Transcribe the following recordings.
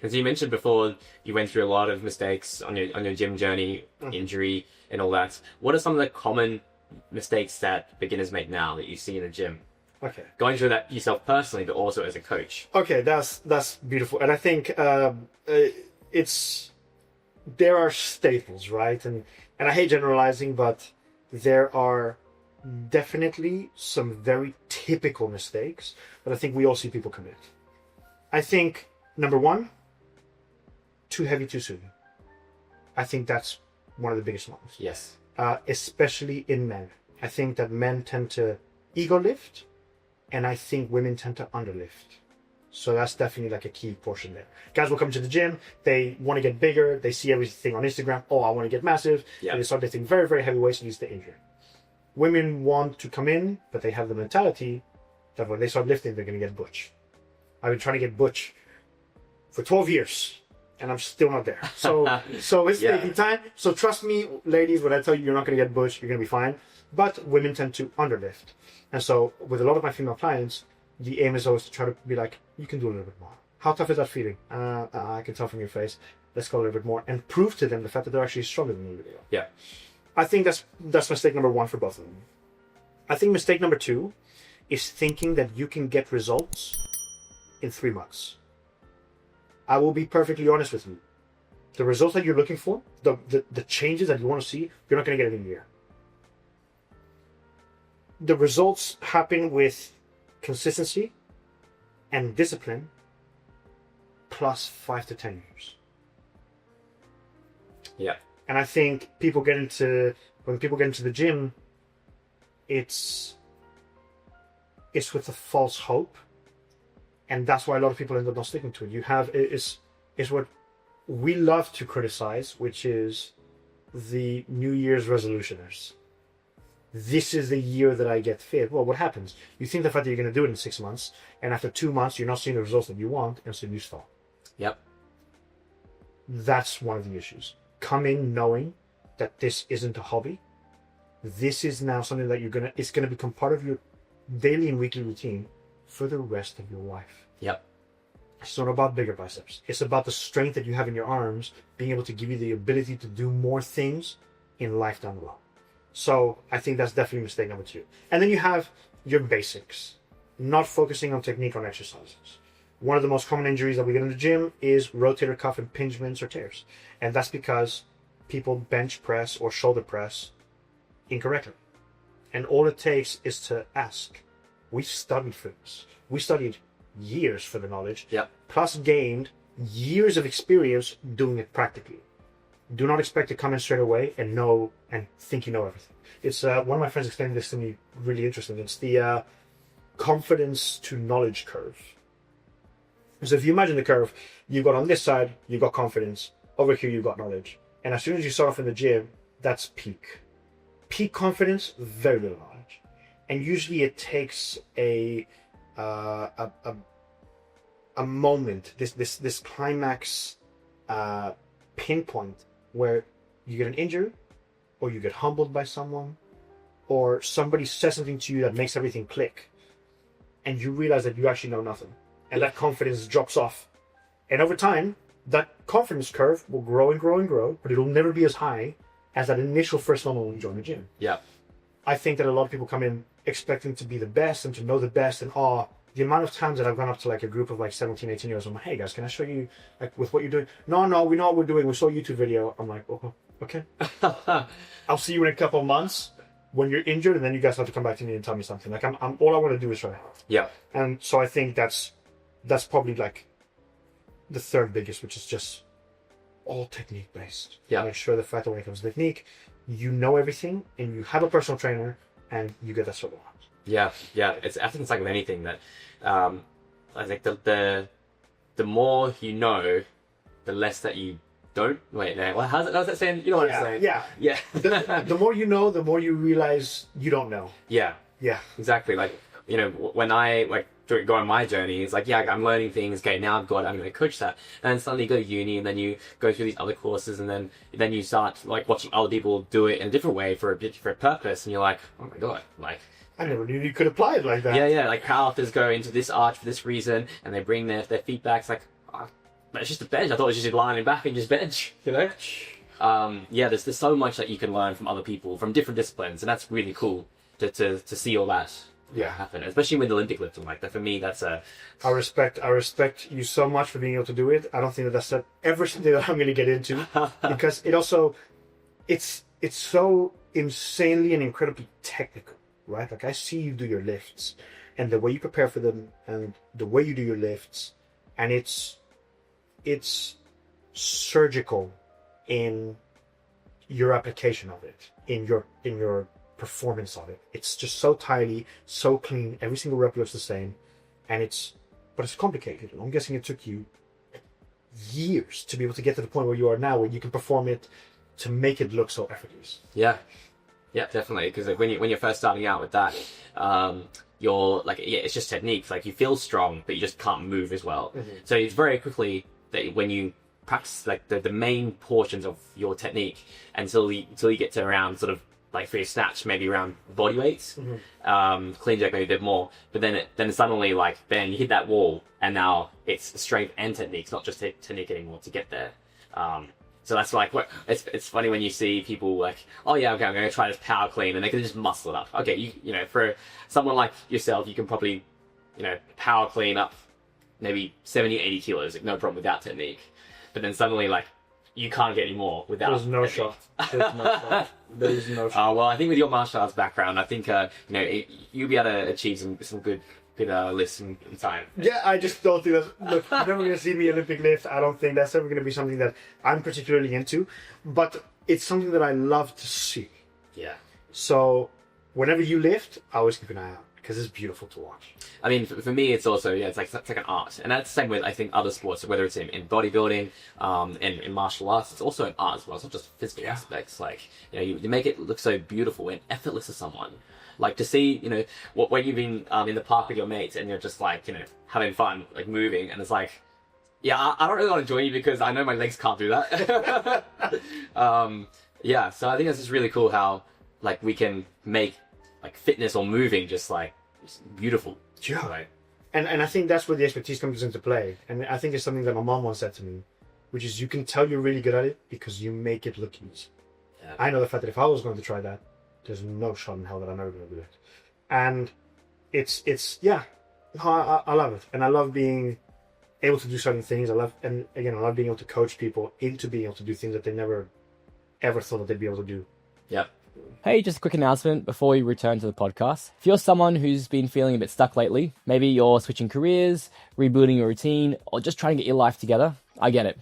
Because you mentioned before you went through a lot of mistakes on your gym journey, injury and all that. What are some of the common mistakes that beginners make now that you see in the gym? Okay. Going through that yourself personally, but also as a coach. Okay, that's beautiful. And I think there are staples, right? And I hate generalizing, but there are definitely some very typical mistakes that I think we all see people commit. I think, number one, too heavy too soon. I think that's one of the biggest ones. Yes. Especially in men. I think that men tend to ego lift, and I think women tend to underlift. So that's definitely like a key portion there. Guys will come to the gym, they want to get bigger, they see everything on Instagram, oh, I want to get massive, and they start lifting very, very heavy weights and use the injury. Women want to come in, but they have the mentality that when they start lifting, they're going to get butch. I've been trying to get butch for 12 years, and I'm still not there. So it's taking time. So trust me, ladies, when I tell you you're not going to get butch, you're going to be fine. But women tend to underlift. And so with a lot of my female clients, the aim is always to try to be like, you can do a little bit more. How tough is that feeling? I can tell from your face. Let's go a little bit more. And prove to them the fact that they're actually stronger than you. Yeah. I think that's mistake number one for both of them. I think mistake number two is thinking that you can get results in 3 months. I will be perfectly honest with you. The results that you're looking for, the changes that you want to see, you're not going to get it in a year. The results happen with consistency and discipline plus 5 to 10 years. Yeah. And I think when people get into the gym, it's with a false hope, and that's why a lot of people end up not sticking to it. Is what we love to criticize, which is the New Year's resolutioners. This is the year that I get fit. Well, what happens? You think the fact that you're going to do it in 6 months, and after 2 months you're not seeing the results that you want, and so you stop. Yep. That's one of the issues. Come in knowing that this isn't a hobby. This is now something that it's gonna become part of your daily and weekly routine for the rest of your life. Yep. It's not about bigger biceps. It's about the strength that you have in your arms, being able to give you the ability to do more things in life down the road. So I think that's definitely mistake number two. And then you have your basics, not focusing on technique on exercises. One of the most common injuries that we get in the gym is rotator cuff impingements or tears. And that's because people bench press or shoulder press incorrectly. And all it takes is to ask. We studied for this. We studied years for the knowledge, plus gained years of experience doing it practically. Do not expect to come in straight away and know and think you know everything. It's one of my friends explained this to me really interesting. It's the confidence to knowledge curve. So if you imagine the curve, you've got on this side, you've got confidence. Over here, you've got knowledge. And as soon as you start off in the gym, that's peak. Peak confidence, very little knowledge. And usually it takes a moment, this climax pinpoint where you get an injury, or you get humbled by someone, or somebody says something to you that makes everything click, and you realize that you actually know nothing. And that confidence drops off. And over time, that confidence curve will grow and grow and grow, but it'll never be as high as that initial first moment when you join the gym. Yeah. I think that a lot of people come in expecting to be the best and to know the best, and the amount of times that I've gone up to like a group of like 17, 18 years old, I'm like, hey guys, can I show you like with what you're doing? No, we know what we're doing. We saw a YouTube video. I'm like, oh, okay. I'll see you in a couple of months when you're injured, and then you guys have to come back to me and tell me something. Like I'm all I want to do is try. Yeah. And so I think that's probably like the third biggest, which is just all technique based. Yeah. Make sure the fact that when it comes to technique, you know everything and you have a personal trainer and you get that sort of out. Yeah. I think it's like with anything that I think the more you know, the less that you don't. Wait, no. How's that saying? You know what I'm saying? Yeah. The more you know, the more you realize you don't know. Yeah. Yeah. Exactly. Like, you know, when I go on my journey, it's like, I'm learning things. Okay, now I'm going to coach that. And then suddenly you go to uni, and then you go through these other courses, and then you start like watching other people do it in a different way for a different purpose, and you're like, oh my god, like. I never knew you could apply it like that. Yeah. Like powerlifters go into this arch for this reason, and they bring their feedback. It's like, it's just a bench. I thought it was just lying back and just bench, you know? Yeah, there's so much that you can learn from other people, from different disciplines, and that's really cool to see all that happen, especially with Olympic lifting. Like that, for me, that's a... I respect you so much for being able to do it. I don't think that's everything that I'm going to get into, because it's so insanely and incredibly technical, right? Like I see you do your lifts, and the way you prepare for them, and the way you do your lifts, and it's surgical in your application of it, in your performance of it. It's just so tidy, so clean. Every single rep looks the same, but it's complicated. I'm guessing it took you years to be able to get to the point where you are now, where you can perform it to make it look so effortless. Yeah, definitely. Because like, when you're first starting out with that, you're like, it's just techniques. Like you feel strong, but you just can't move as well. Mm-hmm. So it's very quickly that when you practice like the main portions of your technique until you get to around sort of like for your snatch, maybe around body weights, clean jerk maybe a bit more, but then suddenly like then you hit that wall, and now it's strength and technique. It's not just technique anymore to get there. So that's like what it's funny when you see people like, oh yeah, okay, I'm going to try this power clean, and they can just muscle it up. Okay, you know, for someone like yourself, you can probably, you know, power clean up maybe 70, 80 kilos, like, no problem without technique. But then suddenly, like, you can't get any more without. There's no shot. There's no shot. There is no shot. Well, I think with your martial arts background, I think you'll be able to achieve some good lifts in time. Yeah, I just don't think that. Look, you're never going to see me Olympic lift. I don't think that's ever going to be something that I'm particularly into. But it's something that I love to see. Yeah. So whenever you lift, I always keep an eye out, because it's beautiful to watch. I mean, for me, it's also, it's like an art. And that's the same with, I think, other sports, whether it's in bodybuilding, in martial arts, it's also an art as well. It's not just physical aspects. Like, you know, you make it look so beautiful and effortless to someone. Like, to see, you know, when you've been in the park with your mates and you're just, like, you know, having fun, like, moving, and it's like, yeah, I don't really want to join you because I know my legs can't do that. Yeah, so I think that's just really cool how, like, we can make, like, fitness or moving just beautiful. Yeah. Right? And I think that's where the expertise comes into play. And I think it's something that my mom once said to me, which is you can tell you're really good at it because you make it look easy. Yeah. I know the fact that if I was going to try that, there's no shot in hell that I'm ever going to do it. And I love it. And I love being able to do certain things. I love being able to coach people into being able to do things that they never ever thought that they'd be able to do. Yeah. Hey, just a quick announcement before we return to the podcast. If you're someone who's been feeling a bit stuck lately, maybe you're switching careers, rebuilding your routine, or just trying to get your life together, I get it.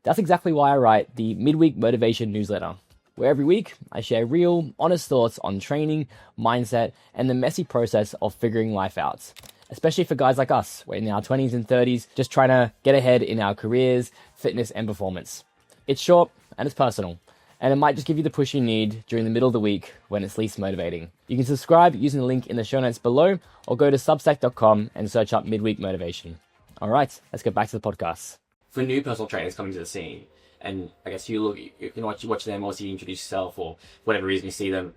That's exactly why I write the Midweek Motivation newsletter, where every week I share real, honest thoughts on training, mindset, and the messy process of figuring life out. Especially for guys like us, we're in our 20s and 30s, just trying to get ahead in our careers, fitness, and performance. It's short and it's personal, and it might just give you the push you need during the middle of the week when it's least motivating. You can subscribe using the link in the show notes below, or go to substack.com and search up Midweek Motivation. All right, let's get back to the podcast. For new personal trainers coming to the scene, and I guess you watch them, or you introduce yourself, or whatever reason you see them,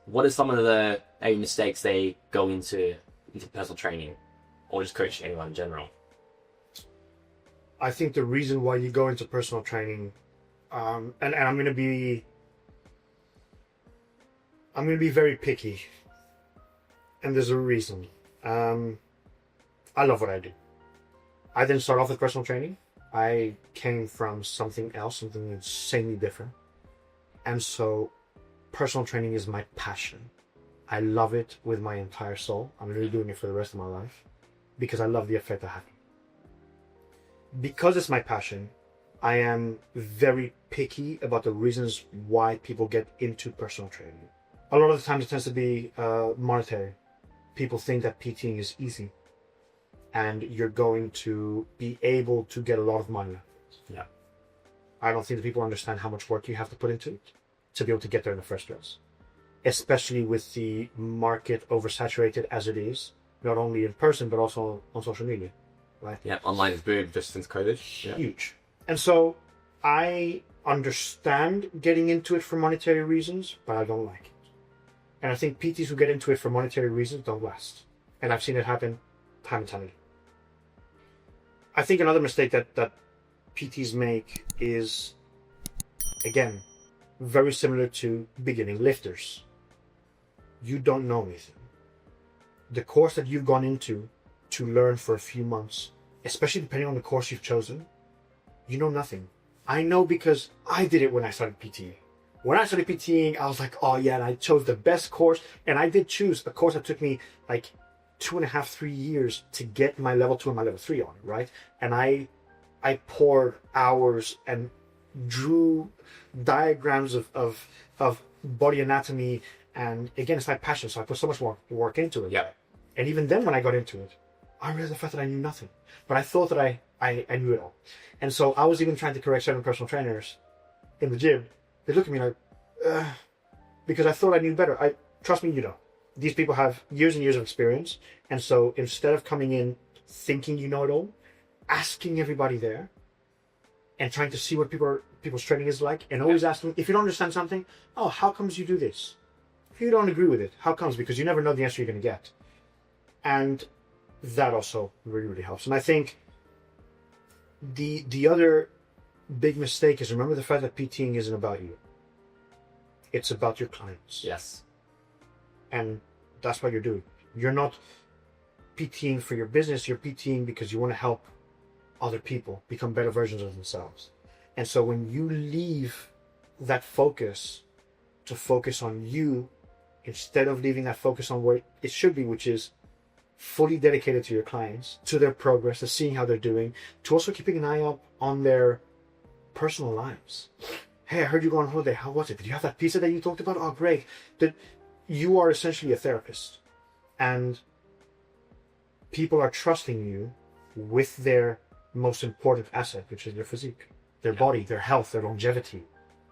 what are some of the mistakes they go into personal training, or just coaching anyone in general? I think the reason why you go into personal training, and I'm going to be very picky, and there's a reason. I love what I do. I didn't start off with personal training. I came from something else, something insanely different. And so personal training is my passion. I love it with my entire soul. I'm really doing it for the rest of my life because I love the effect I have. Because it's my passion, I am very picky about the reasons why people get into personal training. A lot of the times it tends to be monetary. People think that PTing is easy and you're going to be able to get a lot of money. Yeah. I don't think that people understand how much work you have to put into it to be able to get there in the first place. Especially with the market oversaturated as it is, not only in person, but also on social media, right? Yeah, online is boomed just since COVID. Huge. And so I understand getting into it for monetary reasons, but I don't like it. And I think PTs who get into it for monetary reasons don't last. And I've seen it happen time and time again. I think another mistake that PTs make is, again, very similar to beginning lifters. You don't know anything. The course that you've gone into to learn for a few months, especially depending on the course you've chosen, you know nothing. I know because I did it when I started PTing. When I started PTing, I was like, oh yeah, and I chose the best course. And I did choose a course that took me like 2.5, 3 years to get my level 2 and my level 3 on, right? And I poured hours and drew diagrams of body anatomy, and again, it's my passion, so I put so much more work into it. Yeah. And even then, when I got into it, I realized the fact that I knew nothing, but I thought that I knew it all. And so I was even trying to correct certain personal trainers in the gym. They look at me like, because I thought I knew better. Trust me, you don't. These people have years and years of experience, and so instead of coming in thinking you know it all, asking everybody there and trying to see what people's training is like, and always asking, if you don't understand something, oh, how comes you do this? If you don't agree with it, how comes? Because you never know the answer you're going to get. And that also really, really helps. And I think the other big mistake is, remember the fact that PTing isn't about you. It's about your clients. Yes. And that's what you're doing. You're not PTing for your business, you're PTing because you want to help other people become better versions of themselves. And so when you leave that focus to focus on you, instead of leaving that focus on what it should be, which is fully dedicated to your clients, to their progress, to seeing how they're doing, to also keeping an eye up on their personal lives. Hey, I heard you go on holiday. How was it? Did you have that pizza that you talked about? Oh, great. That you are essentially a therapist, and people are trusting you with their most important asset, which is their physique, their body, their health, their longevity.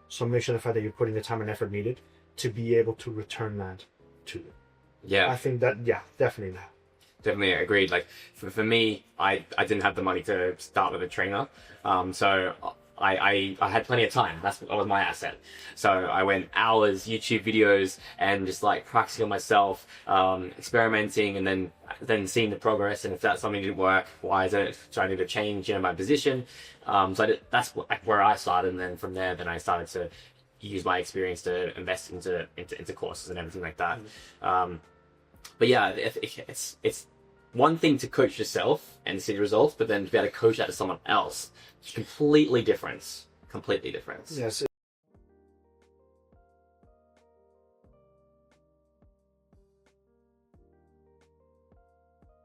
So make sure the fact that you're putting the time and effort needed to be able to return that to them. Yeah. I think that, yeah, definitely that. Definitely agreed. Like for me, I didn't have the money to start with a trainer. So I had plenty of time. That was my asset. So I went hours, YouTube videos, and just like practicing on myself, experimenting, and then seeing the progress. And if that something didn't work, why is it? So I need to change, my position. That's where I started. And then from there, I started to use my experience to invest into courses and everything like that. But yeah, it's one thing to coach yourself and see the results, but then to be able to coach that to someone else, completely different. Yes.